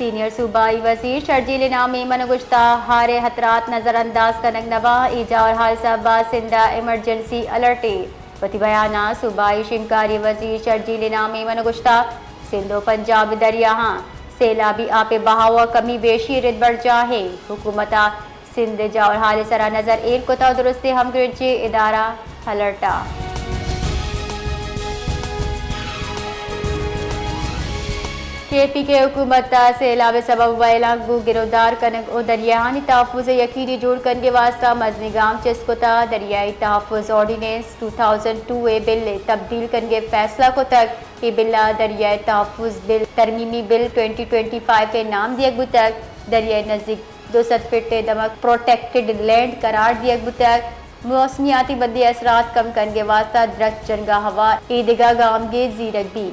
Senior सूबाई वजीर शर्जील नामी मन गुश्ता हारे हतरात नजरअंदाज कनक नवा ईजा और हालसाबा सिंधा इमरजेंसी अलर्टे वती बयाना सूबाई शिनकारी वजीर शर्जील नामी मन गुश्ता सिंधो पंजाब दरिया सैलाबी आपे बहाव कमी बेशी रिद बढ़ जाहे हुकूमता सिंध जा और हाल सरा नजर एल कोता दुरुस्त हम गिरजे इदारा अलर्टा KP के हुकूमत सैलाब सबब वैलांगू गिरफ्तार कनक और दरियानी तहफ़ुज़ यकीनी जोड़ कन के वास्ता मजनिगाम चस्कोता दरियाई तहफ़ुज़ ऑर्डिनेंस 2002 बिल तब्दील कन के फैसला को तक ये बिल्ला दरियाई तहफ़ुज़ बिल तरमीमी बिल 2025 के नाम दिया गु तक दरियाई नज़दीक 200 फीट दमक प्रोटेक्टेड लैंड करार दिया गु तक मौसमियाती बंदी असरात कम कन के वास्ता दरख्त जनगा हवा ईदगा गाम के जीरक भी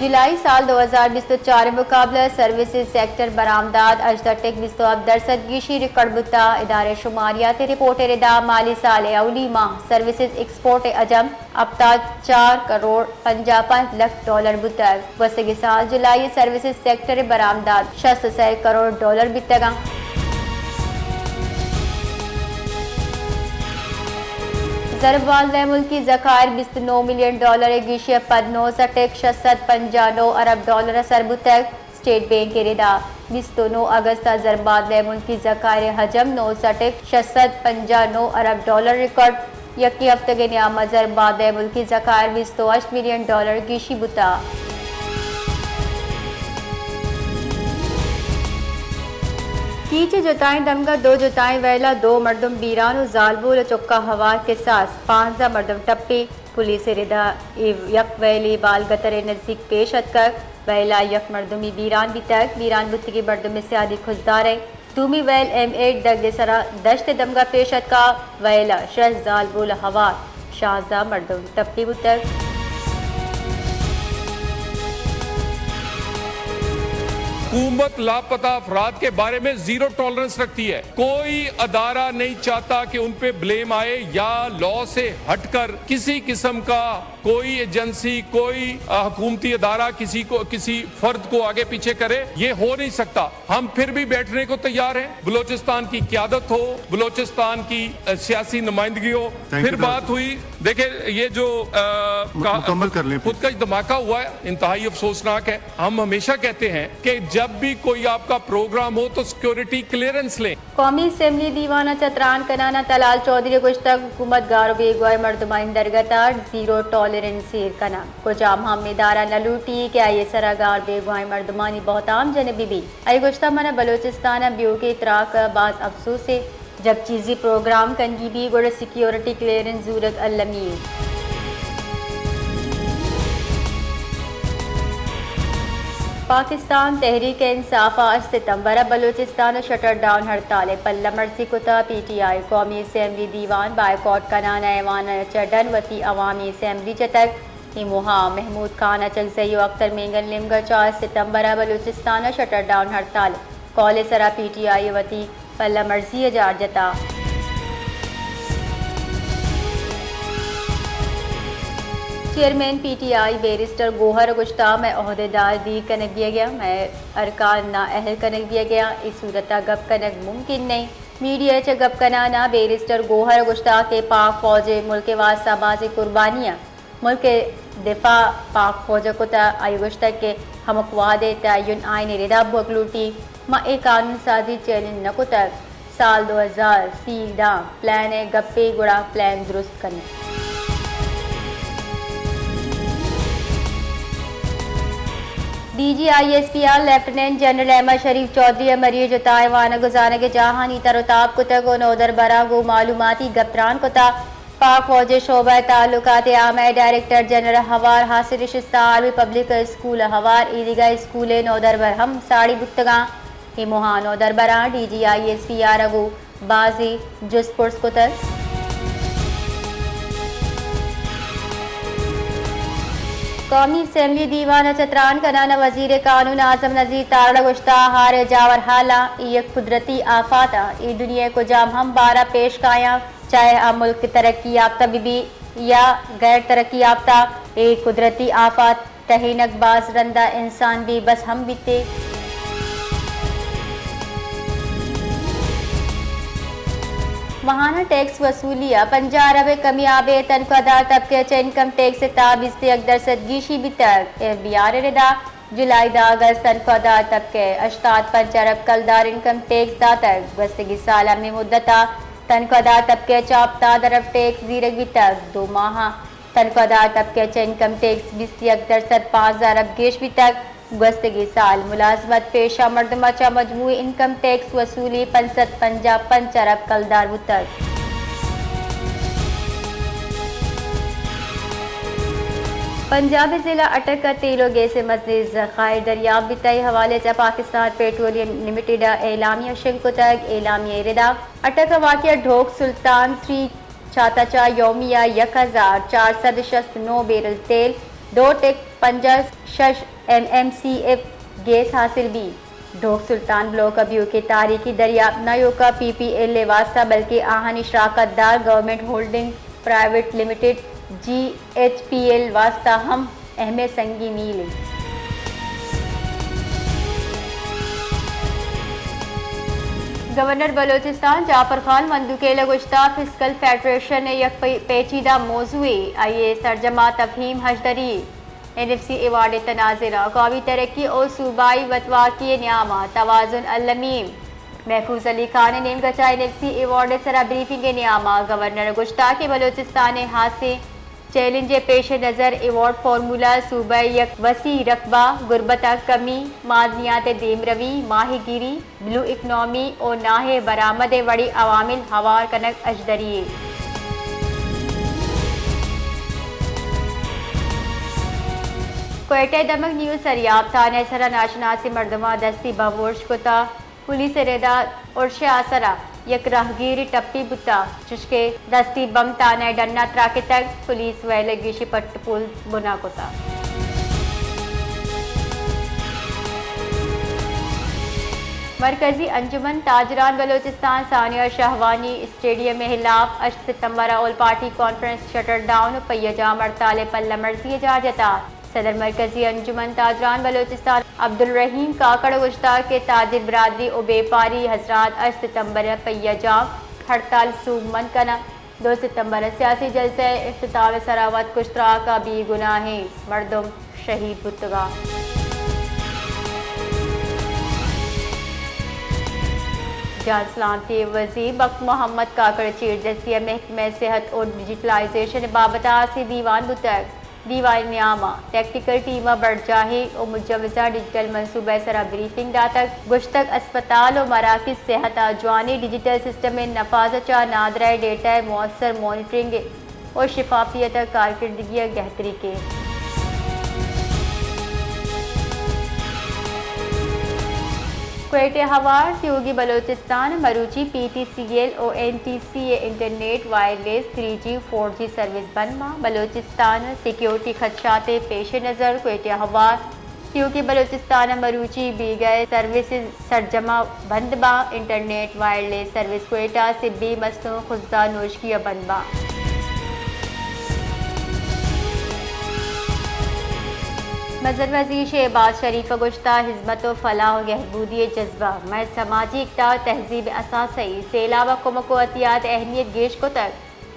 जुलाई साल 2024 मुकाबला सर्विसेज सेक्टर बरामदाद अजतक बिस्तो अब दरसद गिशी रिकॉर्ड बुता इदारे शुमारियात रिपोर्ट रिदा माली साल अवली माह सर्विसेज एक्सपोर्ट अजम अब तक 4 करोड़ 55 लाख डॉलर बुतक वसगे साल जुलाई सर्विसेज सेक्टर बरामदाद 600 करोड़ डॉलर बितगा ज़रबाल व मुल्की ज़खायर 29 मिलियन डॉलर गिशिय पद 9.659 अरब डॉलर सरबुतक स्टेट बैंक के रिदा 29 अगस्त ज़रबाल व मुल्की ज़खायर हजम 9.659 अरब डॉलर रिकॉर्ड यकी हफ्ते के नियाम ज़रबाल व मुल्की ज़खायर 28 मिलियन डॉलर गिशी बुता कीचे जुताएं दमगा 2 जुताएं वैला 2 मर्दम बीरान और जालबोल चौका हवा के साथ 5 मर्दम टप्पे पुलिस रिदा यक वैली बाल गतर नजदीक पेश कर वैला यक मर्दमी बीरान भी तक बीरान बुत्ती की मर्दम से आदि खुशदार है दूमी वैल M8 दग सरा दश्त दमगा पेश का वैला शह जालबोल हवा शाहजा मर्दम टप्पे बुतक हुकूमत लापता अफराद के बारे में जीरो टॉलरेंस रखती है। कोई अदारा नहीं चाहता कि उन पे ब्लेम आए या लॉ से हटकर किसी किस्म का कोई एजेंसी कोई हुकूमती अदारा किसी फर्द को आगे पीछे करे। ये हो नहीं सकता। हम फिर भी बैठने को तैयार हैं। बलोचिस्तान की क़यादत हो, बलोचिस्तान की सियासी नुमाइंदगी हो। फिर बात हुई, देखिए ये जो खुद का धमाका हुआ है इंतहाई अफसोसनाक है। हम हमेशा कहते हैं कि जब भी कोई आपका प्रोग्राम हो तो सिक्योरिटी क्लियरेंस लें। कौमी असेंबली दीवाना चतरान कनाना तलाल चौधरी गुश्तक हुकूमत गारो बेगवाय मर्दमाइन दरगतार जीरो टॉलरेंस कना को जाम हम इदारा न लूटी क्या ये सरागार बेगवाय मर्दमानी बहुत आम जनबी भी आई गुश्ता मना बलोचिस्तान ब्यू के इतराक बाज अफसोस से जब चीजी प्रोग्राम कनगी भी गोड़ सिक्योरिटी क्लियरेंस जरूरत अल्लमी पाकिस्तान तहरीक इंसाफ आज सितंबर बलूचिस्तान शटर डाउन हड़ताल पल्ला मर्जी कुता PTI कौमी असेंबली दीवान बायकॉट कनान ऐवान चडन वती अवामी असेंबली जतक इमोहा महमूद खान अचकजई अख्तर मेंगन लिमगा 4 सितंबर बलूचिस्तान शटर डाउन हड़ताल कॉल सरा PTI वती पल्ला मर्जी हजार जता चेयरमैन PTI बैरिस्टर गोहर गुश्ता में अहदेदार दी कनक दिया गया मैं अरकान ना अहल कनक दिया गया इस सूरत गप कनक मुमकिन नहीं मीडिया च गप कना ना बैरिस्टर गोहर गुश्ता के पाक फौज मुल्क वास्ता बाजी कुर्बानियाँ मुल्क दिफा पाक फौज को आई गुश्ता के हमक वादे तयन आइन रिदा बगलूटी माँ एक कानून साजी चैलेंज न को तक साल 2013 प्लान गप्पे गुड़ा प्लान दुरुस्त करने DGISPR लेफ्टिनेंट जनरल अहमद शरीफ चौधरी मरिय जुताए वाना गुजारे के जहानी तरताब कुतक नौदर बरा गो मालूमाती गप्तान कुता पाक फौज शोबा ताल्लुकात आम डायरेक्टर जनरल हवार हासिल शिस्तार पब्लिक स्कूल हवार ईदगा स्कूल नौदर बर हम साड़ी बुतगा हिमोहा नौदर बरा DGISPR अगू बाजी जुस्पुर्स कुतक कौमी असेंबली दीवाना चतरान कनाना वजीर कानून आजम नजीर तारड़ा गुश्ता हार जावर हाला ये कुदरती आफाता ई दुनिया को जाम हम 12 पेश काया चाहे मुल्क तरक्की याफ्ता भी या गैर तरक्की याफ्ता एक कुदरती आफत तहीनक बाज रंदा इंसान भी बस हम बीते। महाना टैक्स वसूलिया 50 अरब कमियाब तनख्वाहदार तबके च इनकम टैक्स ताब इस्तेक दरसद गीशी भी तक FBR रिदा जुलाई दा अगस्त तनख्वाहदार तबके 85 अरब कलदार इनकम टैक्स दा तक गस्तगी साल में मुद्दता तनख्वाहदार तबके चापताद अरब टैक्स जीरगी तक 2 माह तनख्वाहदार तबके च इनकम टैक्स 20% 5 अरब गेश भी तक गस्तगी साल मुलाजमत पेशा मर्दमाचा मजमूई इनकम टैक्स वसूली 55 अरब कलदार तक। पंजाब जिला अटक का तेलो गैस मजदूर जखायर दरियाब बिताई हवाले से पाकिस्तान पेट्रोलियम लिमिटेड एलामिया शंको तक एलामिया रिदा अटक वाक़या ढोक सुल्तान 3 चाताचा योमिया 1469 बैरल तेल 2 टेक 50 MMCF गैस हासिल भी ढोक सुल्तान ब्लॉक अबियो के तारीखी दरियाब नयो का PPL वास्ता बल्कि आहन इशराकत दार government holding private limited GHPL वास्ता हम अहम संगी मील। गवर्नर बलोचिस्तान जाफर खान मंदुकेला गुश्ता फिस्कल फेडरेशन एक पेचीदा मौजूए आइए सरजमा तफहीम हजदरी NFC अवार्ड तनाज़रा कौमी तरक्की और सूबाई वतवाकी न्यामा तवाज़ुन अल-लमीम महफूज अली खान ने गचा NFC अवार्ड सरा ब्रीफिंग न्यामा गवर्नर गुश्ता के बलोचिस्तान हाथ से चैलेंज पेश नज़र अवार्ड फार्मूला सूबा यक वसी रकबा गुरबत कमी मादनियात देमरवी माहीगिरी ब्लू इकनॉमी और नाहे बरामद वड़ी अवामिल हवार कनक अजदरिए। क्वेटा दमक न्यूज़ सरियाब थाने सरा नाशनासी मर्दमा दस्ती बवोश कुता पुलिस रेदा और शासरा यक राहगीरी टप्पी बुता चुशके दस्ती बम ताने डन्ना त्राके तक पुलिस वेले गिशी पट्ट पुल बुना कुता। मरकजी अंजुमन ताजरान बलोचिस्तान सानिया शाहवानी स्टेडियम में हिलाफ 8 सितंबर all party conference shutter down पैजा मरताले पल्ला मर्जी जाजता सदर मरकजी अंजुमन ताजरान बलोचिस्तान अब्दुल रहीम काकड़ गुश्ता के ताजिर बरादरी और व्यापारी हजरात 8 सितंबर पैजाम हड़ताल सूब मन कना 2 सितंबर सियासी जलसे इफ्तिताम सरावत कुश्तरा का भी गुनाह मर्दम शहीद बुतगा। जान सलामती वज़ीर बख्त मोहम्मद काकड़ चीर दस्तिया महकमे सेहत और डिजिटलाइजेशन बाबत आसी दीवान बुतक दीवान न्यामा टेक्निकल टीमा बढ़ जाहे और मुजवजा डिजिटल मनसूबा सरा ब्रीफिंग दातक गुश्तक अस्पताल और मराकज सेहत जवानी डिजिटल सिस्टम में नफाजचा नादरा डेटा मौसर मॉनिटरिंग और शिफाफियत कारकर्दगी बेहतरी के। क्वेटा हवार त्योगी बलोचिस्तान मरूची PTCL और NTCA internet wireless 3G 4G service बंद बलोचिस्तान सिक्योरिटी खदशात पेश नज़र क्वेटा हवार त्योगी बलोचिस्तान मरूची भी गए सर्विसेज सरजमा बंद बा इंटरनेट वायरलेस सर्विस क्वेटा से बे मस्तों खुजदा नोशकिया बंद बा। मज़र वज़ीर शहबाज शरीफ गुश्ता हिज़्मत व फलाह व बहबूदी जज्बा मैं समाजी इक़्ता तहज़ीब असासी से अलावा कुमको अतियात अहमियत गेश को तक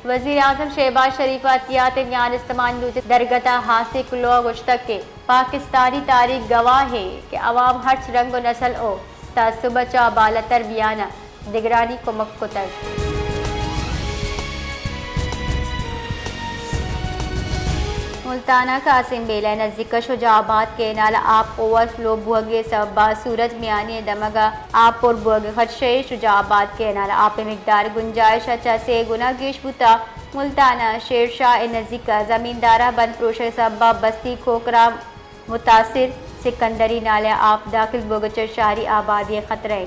वज़ीर आज़म शहबाज शरीफ अतियात म्यान इस्तेमाल दरगता हासिल कुल्लो गुश्तक के पाकिस्तानी तारीख गवाह है कि अवाम हर रंग व नस्ल ओ तअस्सुब चा बालतर बियाना निगरानी कुमक को तक। मुल्ताना कासिम बेला नज़दीक शुजाबाद के नाला आप ओवरफ्लो बुगे सबा सूरज मियानी दमगा आप और बुगे खदशे शुजाबाद के नाला आप मिकदार गुंजाइश अच्छा से गुना गेश बुता मुल्ताना शेरशाह नज़दीक ज़मींदारा बंद प्रोश सबा बस्ती खोकरा मुतासिर सिकंदरी नाले आप दाखिल बुगचर शहरी आबादी खतरे।